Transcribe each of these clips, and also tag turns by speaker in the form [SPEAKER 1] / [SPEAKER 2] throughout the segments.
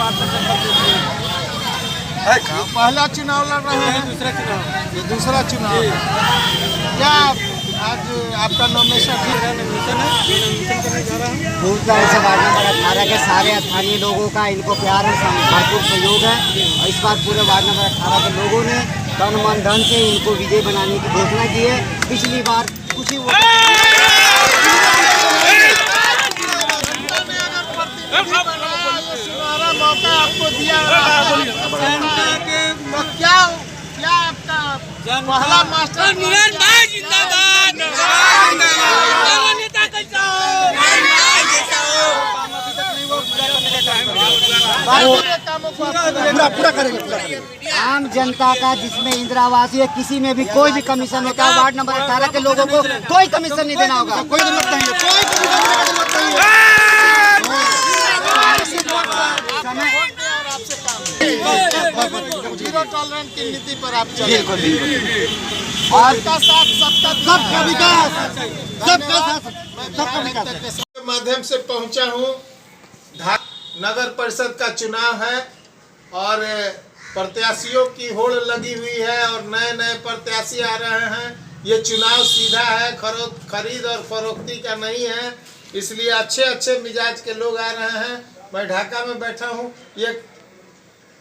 [SPEAKER 1] Ward
[SPEAKER 2] है पहला चुनाव लड़ रहे हैं,
[SPEAKER 1] दूसरा चुनाव
[SPEAKER 2] ये दूसरा चुनाव है। क्या आज आपका नॉमिनेशन
[SPEAKER 1] मेरा नॉमिनेशन है, मैं नॉमिनेशन करने जा रहा हूँ।
[SPEAKER 3] पूरी तरह से वार्ड नंबर 18 के सारे स्थानीय लोगों का इनको प्यार और भरपूर सहयोग है और इस बार पूरे वार्ड नंबर 18 के लोगों ने तन मन धन से इनको विजय बनाने की घोषणा की है। पिछली बार कुछ ही
[SPEAKER 2] सुनहरा मौका आपको दिया
[SPEAKER 1] जनता के
[SPEAKER 2] तो क्या आपका पहला मास्टर पूरा करेंगे।
[SPEAKER 3] आम जनता का जिसमें इंदिरा आवास या किसी में भी कोई भी कमीशन होता है, वार्ड नंबर 18 के लोगों को कोई कमीशन नहीं देना होगा।
[SPEAKER 2] कोई जरूरत नहीं है, कोई जीरो टॉलरेंस की नीति पर आप चले। और का साथ सबका विकास, सबका साथ सबका विकास के माध्यम से पहुंचा हूं। नगर परिषद का चुनाव है और प्रत्याशियों की होड़ लगी हुई है और नए नए प्रत्याशी आ रहे हैं। ये चुनाव सीधा है, खरीद और फरोख्ती का नहीं है, इसलिए अच्छे अच्छे मिजाज के लोग आ रहे हैं। मैं ढाका में बैठा हूँ। ये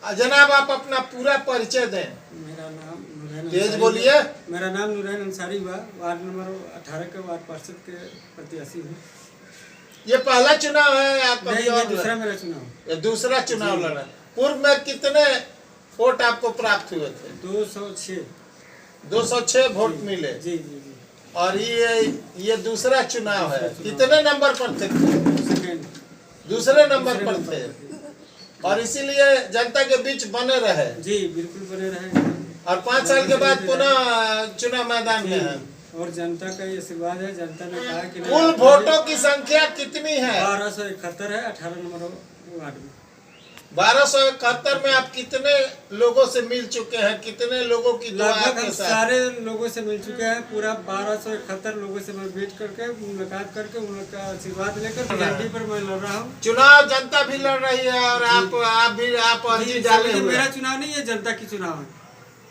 [SPEAKER 2] जनाब आप अपना पूरा परिचय दें।
[SPEAKER 1] मेरा नाम नूरैन
[SPEAKER 2] तेज
[SPEAKER 1] अंसारी
[SPEAKER 2] बोलिए।
[SPEAKER 1] हुआ। मेरा नाम नूरैन अंसारी हुआ, वार्ड नंबर 18 के वार्ड पार्षद के प्रत्याशी हूँ।
[SPEAKER 2] ये पहला चुनाव है आपका?
[SPEAKER 1] नहीं, ये दूसरा मेरा चुनाव।
[SPEAKER 2] ये दूसरा चुनाव लड़ा। पूर्व में कितने वोट आपको प्राप्त हुए थे? 206 वोट मिले।
[SPEAKER 1] जी जी जी।
[SPEAKER 2] और ये दूसरा चुनाव है। कितने नंबर पर थे?
[SPEAKER 1] सेकेंड,
[SPEAKER 2] दूसरे नंबर पर थे और इसीलिए जनता के बीच बने रहे
[SPEAKER 1] जी बिल्कुल बने रहेंगे।
[SPEAKER 2] और 5 साल के बाद पुनः चुनाव मैदान में है।
[SPEAKER 1] और जनता का ये आशीर्वाद है। जनता ने कहा कि
[SPEAKER 2] कुल वोटों की संख्या कितनी है?
[SPEAKER 1] 1271 है 18 नंबर वार्ड में।
[SPEAKER 2] 1271 में आप कितने लोगों से मिल चुके हैं? कितने लोगों की दुआ
[SPEAKER 1] लगभग
[SPEAKER 2] आपके
[SPEAKER 1] हम
[SPEAKER 2] साथ?
[SPEAKER 1] सारे लोगों से मिल चुके हैं। पूरा 1271 लोगों से मैं भेंट करके मुलाकात करके उनका आशीर्वाद लेकर पार्टी पर मैं लड़ रहा हूँ।
[SPEAKER 2] चुनाव जनता भी लड़ रही है और आप अर्जी डाले हुए
[SPEAKER 1] मेरा
[SPEAKER 2] हैं।
[SPEAKER 1] चुनाव नहीं है, जनता की चुनाव है।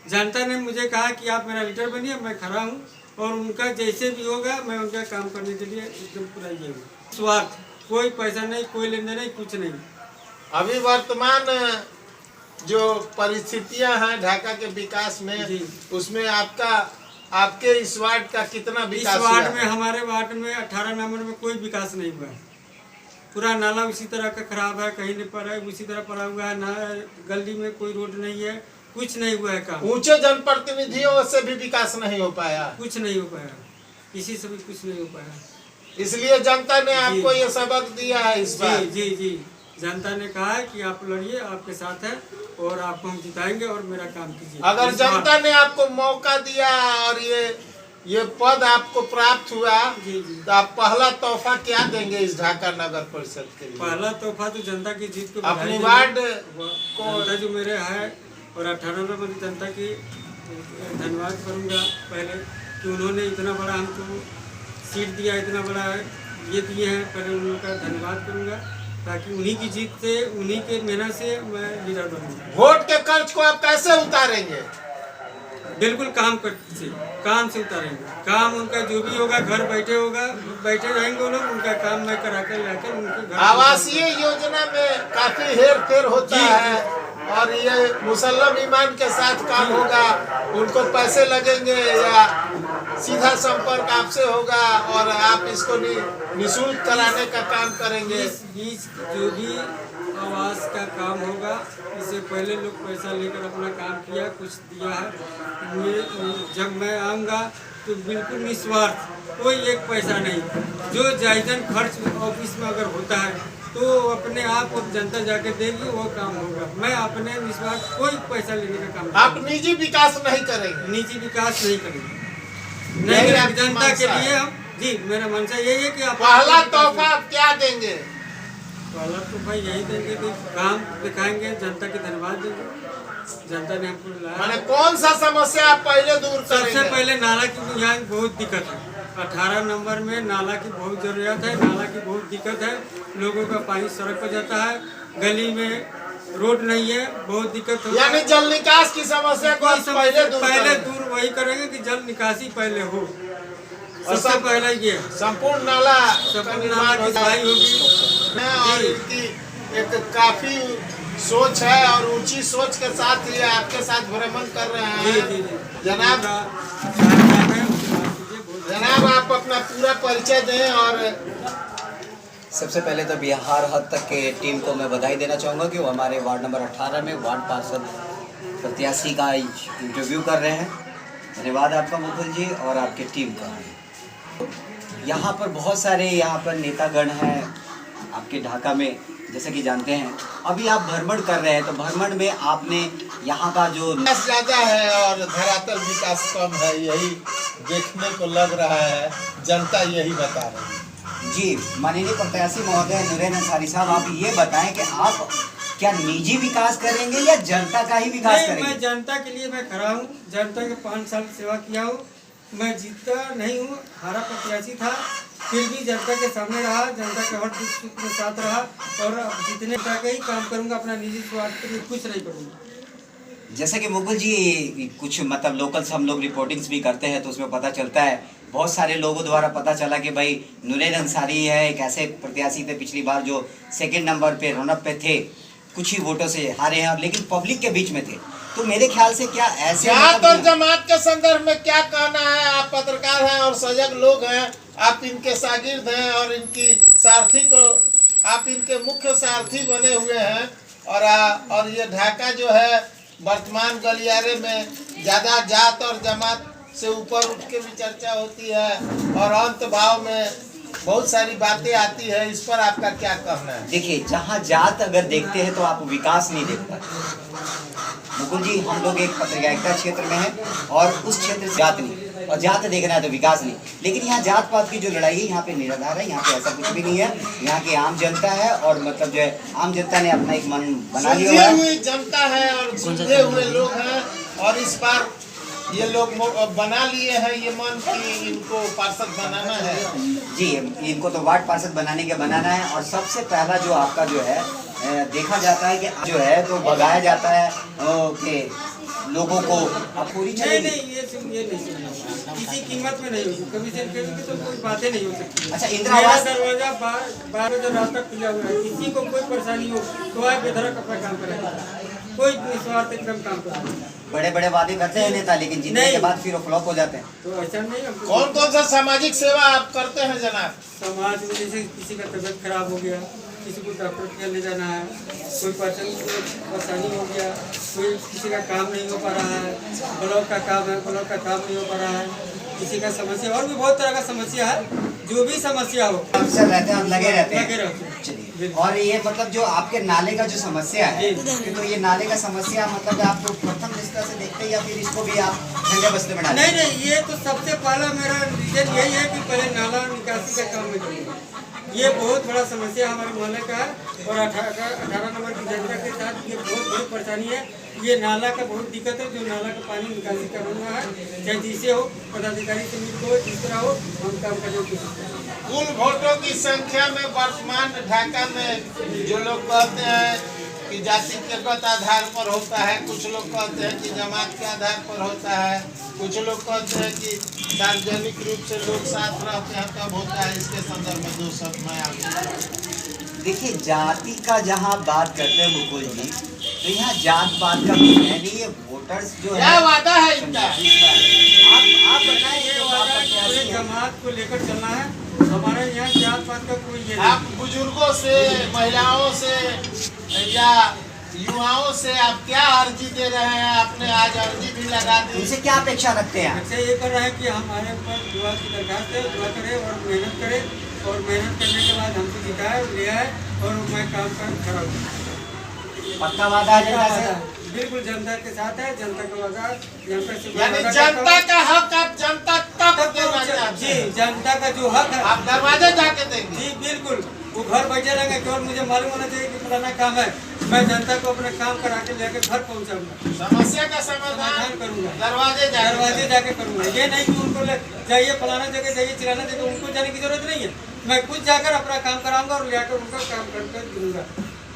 [SPEAKER 1] जनता ने मुझे कहा कि आप मेरा लीडर बनिए, मैं खड़ा हूँ और उनका जैसे भी होगा मैं उनका काम करने के लिए एकदम पूरा ये हूँ। स्वार्थ, कोई पैसा नहीं, कोई लेन देन नहीं, कुछ नहीं।
[SPEAKER 2] अभी वर्तमान जो परिस्थितियां हैं ढाका के विकास में, उसमें आपके इस वार्ड का कितना विकास
[SPEAKER 1] इस वार्ड
[SPEAKER 2] हुआ
[SPEAKER 1] में
[SPEAKER 2] है?
[SPEAKER 1] हमारे वार्ड में 18 नंबर में कोई विकास नहीं हुआ है। पूरा नाला उसी तरह का खराब है, कहीं नहीं पड़ा है, उसी तरह पड़ा हुआ है। ना गली में कोई रोड नहीं है, कुछ नहीं हुआ है काम।
[SPEAKER 2] ऊंचे जनप्रतिनिधियों से भी विकास नहीं हो पाया,
[SPEAKER 1] कुछ नहीं हो पाया, किसी से भी कुछ नहीं हो पाया।
[SPEAKER 2] इसलिए जनता ने आपको ये सबक दिया है इस बार।
[SPEAKER 1] जी जी जी, जनता ने कहा है कि आप लड़िए, आपके साथ है और आपको हम जिताएंगे और मेरा काम कीजिए।
[SPEAKER 2] अगर जनता ने आपको मौका दिया और ये पद आपको प्राप्त हुआ तो आप पहला तोहफा क्या देंगे इस ढाका नगर परिषद के लिए?
[SPEAKER 1] पहला तोहफा तो जनता की जीत को
[SPEAKER 2] अपनी वार्ड
[SPEAKER 1] को जनता जो मेरे है और 18 नंबर जनता की धन्यवाद करूंगा पहले कि उन्होंने इतना बड़ा हमको सीट दिया, इतना बड़ा ये दिए हैं। पहले उनका धन्यवाद करूंगा ताकि उन्हीं की जीत से, उन्हीं के मेहनत से मैं लीडर बनूंगा।
[SPEAKER 2] वोट के कर्ज को आप कैसे उतारेंगे?
[SPEAKER 1] बिल्कुल काम से उतारेंगे। काम उनका जो भी होगा, घर बैठे रहेंगे वो लोग, उनका काम मैं करा कर लाकर उनके घर।
[SPEAKER 2] आवासीय योजना में काफी हेर फेर होता है और ये मुसल्लम ईमान के साथ काम होगा। उनको पैसे लगेंगे या सीधा संपर्क आपसे होगा और आप इसको निःशुल्क कराने का काम करेंगे?
[SPEAKER 1] इस बीच जो भी आवास का काम होगा, इससे पहले लोग पैसा लेकर अपना काम किया, कुछ दिया है। जब मैं आऊँगा तो बिल्कुल निस्वार्थ, कोई एक पैसा नहीं। जो जायज़न खर्च ऑफिस में अगर होता है तो अपने आप और जनता जाके देगी, वो काम होगा। मैं अपने निस्वार्थ कोई पैसा लेने का काम
[SPEAKER 2] आप निजी विकास नहीं करेंगे?
[SPEAKER 1] निजी विकास नहीं करेंगे, नहीं जनता के लिए हम। जी मेरा मनसा यही है कि आप
[SPEAKER 2] पहला तोहफा आप क्या देंगे?
[SPEAKER 1] पहला तोहफा यही देंगे कि काम दिखाएंगे, जनता के धन्यवाद देंगे। जनता ने हमको लाया।
[SPEAKER 2] माने कौन सा समस्या आप पहले दूर करेंगे?
[SPEAKER 1] सबसे पहले नाला की यहाँ बहुत दिक्कत है। 18 नंबर में नाला की बहुत ज़रूरत है, नाला की बहुत दिक्कत है। लोगों का पानी सड़क पर जाता है, गली में रोड नहीं है, बहुत दिक्कत होगी।
[SPEAKER 2] यानी जल निकास की समस्या को आप पहले
[SPEAKER 1] दूर वही करेंगे कि जल निकासी पहले हो, सबसे पहले ये
[SPEAKER 2] संपूर्ण नाला
[SPEAKER 1] निर्माण की सफाई होगी।
[SPEAKER 2] और इनकी एक काफी सोच है और ऊंची सोच के साथ ये आपके साथ भ्रमण कर रहे हैं। जनाब आप अपना पूरा परिचय दें। और
[SPEAKER 4] सबसे पहले तो बिहार हद तक के टीम को मैं बधाई देना चाहूँगा कि वो हमारे वार्ड नंबर 18 में वार्ड पार्षद प्रत्याशी का इंटरव्यू कर रहे हैं। धन्यवाद आपका मुकुल जी और आपके टीम का। यहाँ पर बहुत सारे नेतागण हैं आपके ढाका में, जैसे कि जानते हैं। अभी आप भ्रमण कर रहे हैं, तो भ्रमण में आपने यहाँ का जो
[SPEAKER 2] विकास ज़्यादा है और धरातल विकास कम है, यही देखने को लग रहा है, जनता यही बता रही है।
[SPEAKER 4] जी माननीय प्रत्याशी महोदय नूरैन अंसारी साहब, आप ये बताएं कि आप क्या निजी विकास करेंगे या जनता का ही विकास करेंगे?
[SPEAKER 1] मैं जनता के लिए मैं खड़ा हूँ, जनता के 5 साल सेवा किया हूँ। मैं जीता नहीं हूँ, हारा प्रत्याशी था, फिर भी जनता के सामने रहा, जनता के हर दुख सुख में साथ रहा और जितने का ही काम करूँगा, अपना निजी स्वार्थ के लिए कुछ नहीं करूँगा।
[SPEAKER 4] जैसे कि मुकुल जी कुछ मतलब लोकल से हम लोग रिपोर्टिंग्स भी करते हैं, तो उसमें पता चलता है बहुत सारे लोगों द्वारा पता चला कि भाई नूरैन अंसारी है एक ऐसे प्रत्याशी थे पिछली बार जो 2nd नंबर पे रनअप पे थे, कुछ ही वोटों से हारे हैं, लेकिन पब्लिक के बीच में थे। तो मेरे ख्याल से क्या ऐसे
[SPEAKER 2] जात और जमात के संदर्भ में क्या कहना है? आप पत्रकार हैं और सजग लोग हैं, आप इनके शागिर्द हैं और इनकी सारथी को आप इनके मुख्य सारथी बने हुए हैं। और ये ढाका जो है वर्तमान गलियारे में ज़्यादा जात और जमात से ऊपर उठ के भी चर्चा होती है और अंत भाव में बहुत सारी बातें आती है। इस पर आपका क्या कहना है?
[SPEAKER 4] देखिए, जहाँ जात अगर देखते हैं तो आप विकास नहीं देख पाते। मुकुल जी, हम लोग एक पत्रकारिता क्षेत्र में हैं और उस क्षेत्र से जात नहीं, और जात देखना है तो विकास नहीं। लेकिन यहाँ जात पात की जो लड़ाई है यहाँ पे निराधार है, यहाँ पे ऐसा कुछ भी नहीं है। यहाँ की आम जनता है और मतलब जो है आम जनता ने अपना एक मन बना लिया
[SPEAKER 2] हुई जनता है और सुलझे हुए लोग हैं और इस बार ये लोग बना लिए हैं ये मन कि इनको पार्षद बनाना है।
[SPEAKER 4] जी, इनको तो वार्ड पार्षद बनाने के बनाना है। और सबसे पहला जो आपका जो है देखा जाता है कि जो है तो भगाया जाता है कि लोगों को अब पूरी
[SPEAKER 1] नहीं ये नहीं किसी कीमत में नहीं होगी, कमीशन की तो कोई बातें नहीं हो सकती।
[SPEAKER 4] अच्छा, इंदिरा आवास
[SPEAKER 1] दरवाजा 12 बजे रात तक खुला हुआ है, किसी को कोई परेशानी हो तो आप बेधड़क अपना काम करेगा, कोई निस्वार्थ एकदम काम करेगा।
[SPEAKER 4] बड़े बड़े वादे करते हैं नेता, लेकिन जीतने के बाद फिर फ्लॉप हो जाते हैं।
[SPEAKER 1] तो ऐसा नहीं।
[SPEAKER 2] कौन कौन सा सामाजिक सेवा आप करते हैं जनाब?
[SPEAKER 1] समाज में जैसे किसी का तबीयत खराब हो गया, किसी को डॉक्टर के ले जाना है, कोई परेशानी हो गया, कोई किसी का काम नहीं हो पा रहा है, ब्लॉक का काम है, ब्लॉक का काम नहीं हो पा रहा है, किसी का समस्या और भी बहुत तरह का समस्या है। जो भी समस्या हो
[SPEAKER 4] अफसर रहते हैं, लगे रहते हैं।
[SPEAKER 1] चलिए,
[SPEAKER 4] और ये मतलब जो आपके नाले का जो समस्या है, तो ये नाले का समस्या मतलब आप प्रथम दृष्टि से देखते हैं या फिर इसको भी आप ठंडे बस्ते में डालते हैं?
[SPEAKER 1] नहीं, ये तो सबसे पहला मेरा रीजन यही है कि पहले नाला निकासी का काम में करूँगा। ये बहुत बड़ा समस्या हमारे मोहल्ले का है और 18 नंबर की जनता के साथ ये बहुत बड़ी परेशानी है। ये नाला का बहुत दिक्कत है, जो नाला का पानी निकासी करना है, चाहे जिसे हो, पदाधिकारी से मिल हो, जिस तरह हो, हम काम करने की कोशिश करें।
[SPEAKER 2] कुल वोटों की संख्या में वर्तमान ढाका में जो लोग कहते हैं कि जातिगत आधार पर होता है, कुछ लोग कहते हैं कि जमात के आधार पर होता है, कुछ लोग कहते हैं कि सार्वजनिक रूप से लोग साथ रहते हैं तब होता है। इसके संदर्भ में 2 शब्द मैं आपको
[SPEAKER 4] देखिए, जाति का जहाँ बात करते हैं मुकुल जी, तो यहाँ जात पात का भी है नहीं। ये वोटर्स जो
[SPEAKER 2] क्या
[SPEAKER 4] है
[SPEAKER 2] वादा है इनका?
[SPEAKER 4] आप बताएं।
[SPEAKER 1] ये वादा पूरे जमात को लेकर चलना है, हमारे यहाँ जात पात का कोई ये
[SPEAKER 2] आप बुजुर्गों से, महिलाओं से या युवाओं से आप क्या अर्जी दे रहे हैं? आपने आज अर्जी भी लगा दी,
[SPEAKER 4] उनसे क्या अपेक्षा रखते हैं?
[SPEAKER 1] अच्छा ये कर रहे हैं कि हमारे ऊपर दुआ की दरखास्त है, दुआ करे और मेहनत करे और मेहनत करने के बाद हमको जिताए ले आए और मैं काम कर खड़ा हूँ।
[SPEAKER 4] पक्का वादा है जनता से?
[SPEAKER 1] बिल्कुल जनता के साथ है, जनता का वादा, जनता से
[SPEAKER 2] यानी जनता का हक आप जनता तक देना चाहते हैं।
[SPEAKER 1] जी, जनता का जो हक है
[SPEAKER 2] आप दरवाजे जाके देंगे?
[SPEAKER 1] जी बिल्कुल, वो घर बैठे रहेंगे, केवल मुझे मालूम होना चाहिए कि फलाना काम है, मैं जनता को अपना काम करा के लेकर घर पहुँचाऊंगा,
[SPEAKER 2] समस्या का समाधान
[SPEAKER 1] करूँगा,
[SPEAKER 2] दरवाजे
[SPEAKER 1] जाके करूँगा। ये नहीं कि उनको जाइए फलाना जगह जाइए चिलाना जगह, उनको जाने की जरूरत नहीं है। मैं खुद जाकर अपना काम कराऊंगा और ले आकर उनका काम करके दूंगा,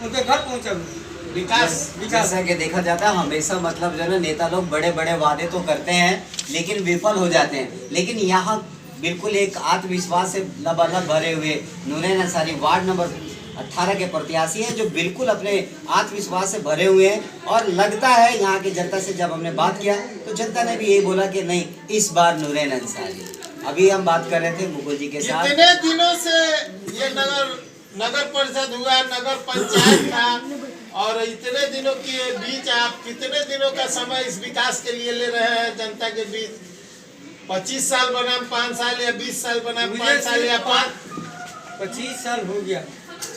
[SPEAKER 1] उनके घर पहुँचाऊंगा।
[SPEAKER 2] विकास
[SPEAKER 4] जैसा कि देखा जाता है हमेशा मतलब जो है ना नेता लोग बड़े बड़े वादे तो करते हैं लेकिन विफल हो जाते हैं। लेकिन यहाँ बिल्कुल एक आत्मविश्वास से लबालब भरे हुए नूरैन अंसारी वार्ड नंबर 18 के प्रत्याशी हैं, जो बिल्कुल अपने आत्मविश्वास से भरे हुए हैं। और लगता है यहाँ की जनता से जब हमने बात किया तो जनता ने भी यही बोला कि नहीं, इस बार नूरैन अंसारी। अभी हम बात कर रहे थे मुकुल जी के साथ।
[SPEAKER 2] कितने दिनों से ये नगर परिषद हुआ, नगर पंचायत था, और इतने दिनों के बीच आप कितने दिनों का समय इस विकास के लिए ले रहे हैं जनता के बीच? 25 साल बनाम 5 साल या 20 साल बनाम 5 साल या
[SPEAKER 1] 25 साल हो गया।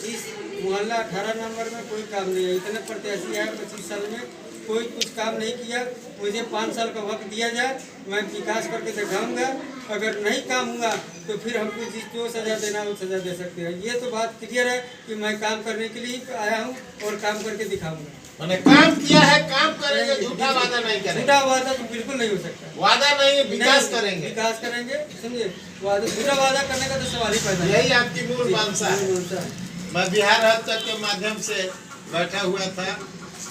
[SPEAKER 1] इस मोहल्ला 18 नंबर में कोई काम नहीं है। इतने प्रत्याशी आए 25 साल में कोई कुछ काम नहीं किया। मुझे 5 साल का वक्त दिया जाए, मैं विकास करके दिखाऊंगा। अगर नहीं काम हुआ तो फिर हमको जो सजा देना वो सजा दे सकते हैं। ये तो बात क्लियर है कि मैं काम करने के लिए आया हूँ और काम करके दिखाऊंगा।
[SPEAKER 2] मैंने काम किया है, काम करेंगे, झूठा वादा नहीं करेंगे।
[SPEAKER 1] झूठा वादा तो बिल्कुल नहीं हो सकता।
[SPEAKER 2] वादा नहीं, विकास करेंगे,
[SPEAKER 1] विकास करेंगे, समझे? झूठा वादा करने का तो सवाल ही पैदा नहीं।
[SPEAKER 2] यही आपकी मूल मंशा है। मैं बिहार हद तक के माध्यम से बैठा हुआ था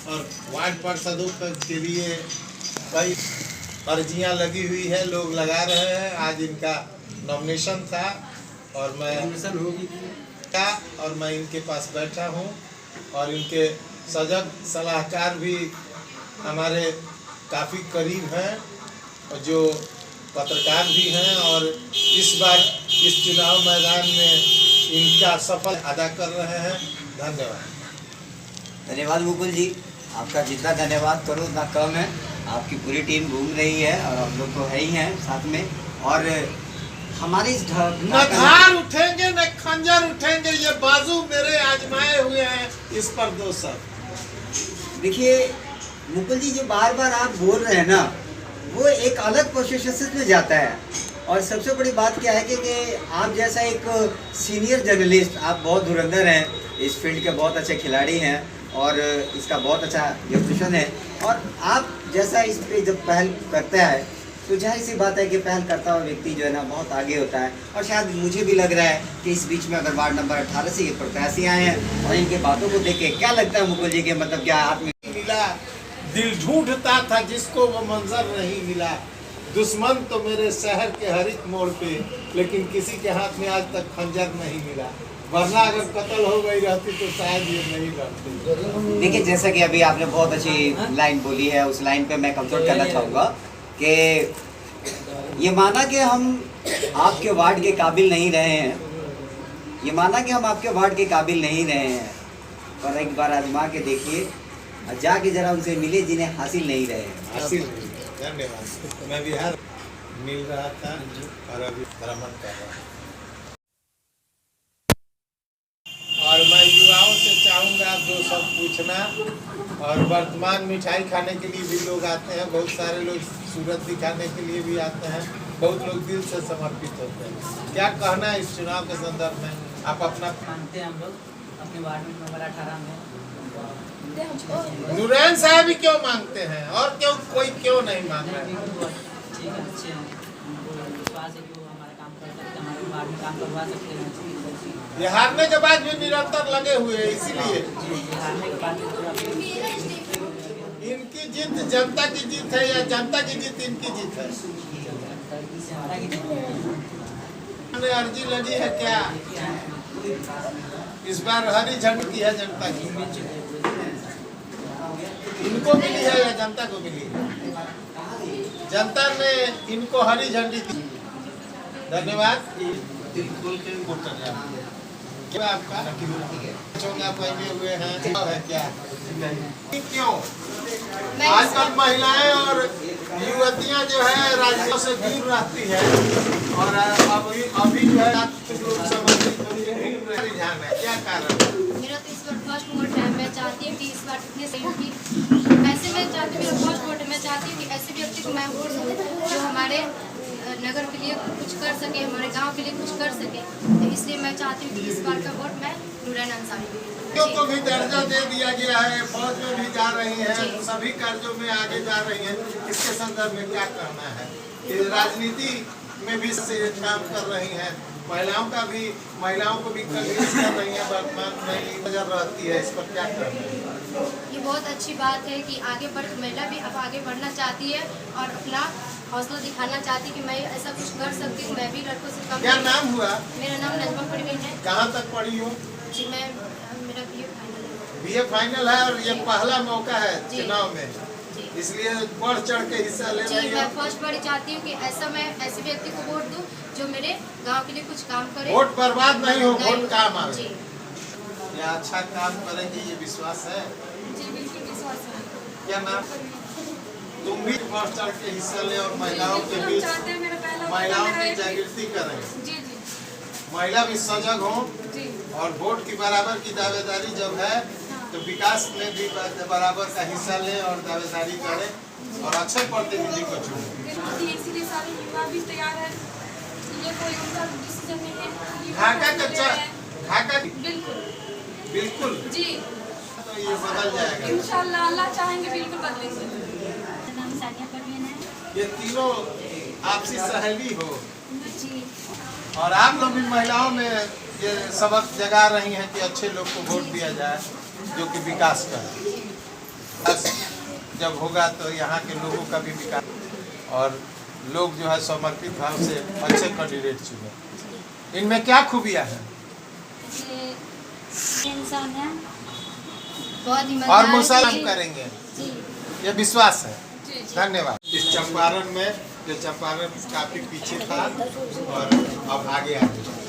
[SPEAKER 2] और वार्ड पार्षदों के लिए कई अर्जियां लगी हुई है, लोग लगा रहे हैं। आज इनका नॉमिनेशन था और मैं इनके पास बैठा हूं और इनके सजग सलाहकार भी हमारे काफ़ी करीब हैं और जो पत्रकार भी हैं, और इस बार इस चुनाव मैदान में इनका सफल अदा कर रहे हैं। धन्यवाद।
[SPEAKER 4] धन्यवाद मुकुल जी, आपका जितना धन्यवाद करो उतना कम है। आपकी पूरी टीम घूम रही है और हम लोग तो है ही हैं साथ में। और हमारी
[SPEAKER 2] न धार उठेंगे न खंजर उठेंगे, ये बाजू मेरे आजमाए हुए हैं, इस पर दो सर।
[SPEAKER 4] देखिए मुकुल जी, जो बार बार आप बोल रहे हैं ना, वो एक अलग प्रोसेस में जाता है। और सबसे बड़ी बात क्या है कि आप जैसा एक सीनियर जर्नलिस्ट, आप बहुत धुरंधर हैं, इस फील्ड के बहुत अच्छे खिलाड़ी हैं और इसका बहुत अच्छा रेपुटेशन है। और आप जैसा इस पे जब पहल करता है तो जाहिर सी बात है कि पहल करता हुआ व्यक्ति जो है ना बहुत आगे होता है। और शायद मुझे भी लग रहा है कि इस बीच में अगर वार्ड नंबर 18 से ये प्रत्याशी आए हैं और इनके बातों को देख के क्या लगता है मुकुल जी के, मतलब क्या आत्म
[SPEAKER 2] मिला, दिल ढूंढता था जिसको वो मंजर नहीं मिला। दुश्मन तो मेरे शहर के हर एक मोड़ पे, लेकिन किसी के हाथ में आज तक खंजर नहीं मिला, वरना अगर कत्ल हो गई रहती तो शायद ये नहीं रहती।
[SPEAKER 4] देखिए, जैसा कि अभी आपने बहुत अच्छी लाइन बोली है, उस लाइन पे मैं कमजोर करना चाहूँगा कि ये माना कि हम आपके वार्ड के काबिल नहीं रहे हैं, ये माना कि हम आपके वार्ड के काबिल नहीं रहे हैं, पर एक बार आजमा के देखिए, जाके जरा उनसे मिले जिन्हें हासिल नहीं रहे हैं।
[SPEAKER 2] हासिल। धन्यवाद। मैं बिहार मिल रहा था और अभी भ्रमण कर रहा हूँ। और मैं युवाओं से चाहूँगा जो सब पूछना, और वर्तमान मिठाई खाने के लिए भी लोग आते हैं, बहुत सारे लोग सूरत दिखाने के लिए भी आते हैं, बहुत लोग दिल से समर्पित होते हैं। क्या कहना है इस चुनाव के संदर्भ में? आप अपना
[SPEAKER 5] मानते हैं, हम लोग अपने वार्ड नंबर 18 में
[SPEAKER 2] नूरैन साहब ही क्यों मांगते हैं और क्यों कोई क्यों नहीं मांग रहा है?
[SPEAKER 5] ठीक है, अच्छे हैं, हमको विश्वास है कि वो हमारा काम कर सकते हैं, हमारे वार्ड में काम करवा सकते हैं।
[SPEAKER 2] ये हारने के बाद भी निरंतर लगे हुए हैं, इसीलिए
[SPEAKER 5] हारने के बाद
[SPEAKER 2] इनकी जीत जनता की जीत है या जनता की जीत इनकी जीत है? अर्जी लगी है क्या इस बार? हरी झंडी की है जनता की, इनको मिली है या जनता को मिली है? जनता ने इनको हरी झंडी दी। धन्यवाद। क्या आपका चोंगा पहने हुए हैं क्या? क्यों आजकल महिलाएं और युवतियां जो है राज्यों से दूर रहती है और अभी जो है रुझान है, क्या कारण?
[SPEAKER 6] मेरा तो इस बार फर्स्ट वोट है। मैं चाहती हूँ कि इस बार इतने सही की ऐसे मैं चाहती हूँ, मेरा फर्स्ट वोट है। मैं चाहती हूँ कि ऐसे व्यक्ति को मैं वोट दूँ जो हमारे नगर के लिए कुछ कर सके, हमारे गांव के लिए कुछ कर सके। तो इसलिए मैं चाहती हूँ कि इस बार का वोट मैं नूरैन अंसारी
[SPEAKER 2] को भी दर्जा दे दिया गया है, फौज में भी जा रही हैं, सभी कार्यों में आगे जा रही हैं। इसके संदर्भ में क्या कहना है? राजनीति में भी से काम कर रही हैं, महिलाओं को भी कन्विंस कर रही है, वर्तमान में नजर रहती है, इस पर क्या कहना है?
[SPEAKER 6] बहुत अच्छी बात है कि आगे बढ़ महिला भी अब आगे बढ़ना चाहती है और अपना हौसला दिखाना चाहती है कि मैं ऐसा कुछ कर सकती हूँ, मैं भी लड़कों से कम।
[SPEAKER 2] क्या नाम हुआ?
[SPEAKER 6] मेरा नाम नजमा परवीन है।
[SPEAKER 2] कहाँ तक पढ़ी हो?
[SPEAKER 6] जी मैं मेरा BA फाइनल है।
[SPEAKER 2] BA फाइनल है और ये पहला मौका है
[SPEAKER 6] जी।
[SPEAKER 2] चुनाव में,
[SPEAKER 6] जी
[SPEAKER 2] इसलिए बढ़ चढ़ के हिस्सा ले
[SPEAKER 6] जी
[SPEAKER 2] रही
[SPEAKER 6] मैं
[SPEAKER 2] हो।
[SPEAKER 6] फर्स्ट बार चाहती हूँ कि मैं ऐसे व्यक्ति को वोट दूँ जो मेरे गांव के लिए कुछ काम करे।
[SPEAKER 2] वोट बर्बाद नहीं हो,
[SPEAKER 6] नहीं,
[SPEAKER 2] वोट काम आवे।
[SPEAKER 6] जी
[SPEAKER 2] या अच्छा काम करेंगे ये विश्वास है।
[SPEAKER 6] जी बिल्कुल विश्वास है।
[SPEAKER 2] क्या नाम? तुम भी बढ़ चढ़ के हिस्सा ले और महिलाओं के बीच महिलाओं की जागृति करें।
[SPEAKER 6] जी जी
[SPEAKER 2] महिला भी सजग हो
[SPEAKER 6] जी
[SPEAKER 2] और वोट की बराबर की दावेदारी जब है तो विकास में भी बराबर का हिस्सा ले और दावेदारी करे और अच्छे प्रतिनिधि को चुने।
[SPEAKER 6] इसीलिए सारे युवा भी तैयार है। ये कोई उनका डिसीजन नहीं है।
[SPEAKER 2] ढाका कच्चा ढाका
[SPEAKER 6] बिल्कुल
[SPEAKER 2] बिल्कुल
[SPEAKER 6] जी
[SPEAKER 2] तो ये बदल जाएगा।
[SPEAKER 6] इंशाल्लाह अल्लाह चाहेंगे बिल्कुल बदलेंगे।
[SPEAKER 5] मेरा नाम सानिया परवीन है।
[SPEAKER 2] ये तीनों आपसी सहेली हो
[SPEAKER 6] जी
[SPEAKER 2] और आप लोग भी महिलाओं में ये सबक जगा रही हैं कि अच्छे लोग को वोट दिया जाए जो कि विकास करे। बस जब होगा तो यहाँ के लोगों का भी विकास और लोग जो है समर्पित भाव से अच्छे कैंडिडेट चुने। इनमें क्या खूबियाँ हैं?
[SPEAKER 5] इंसान है।
[SPEAKER 6] बहुत ईमानदार
[SPEAKER 2] और मुसलमान
[SPEAKER 6] जी।
[SPEAKER 2] करेंगे
[SPEAKER 6] जी
[SPEAKER 2] ये विश्वास है।
[SPEAKER 6] जी
[SPEAKER 2] धन्यवाद। इस चंपारण में जो चंपारण काफी पीछे था और अब आगे आ गया।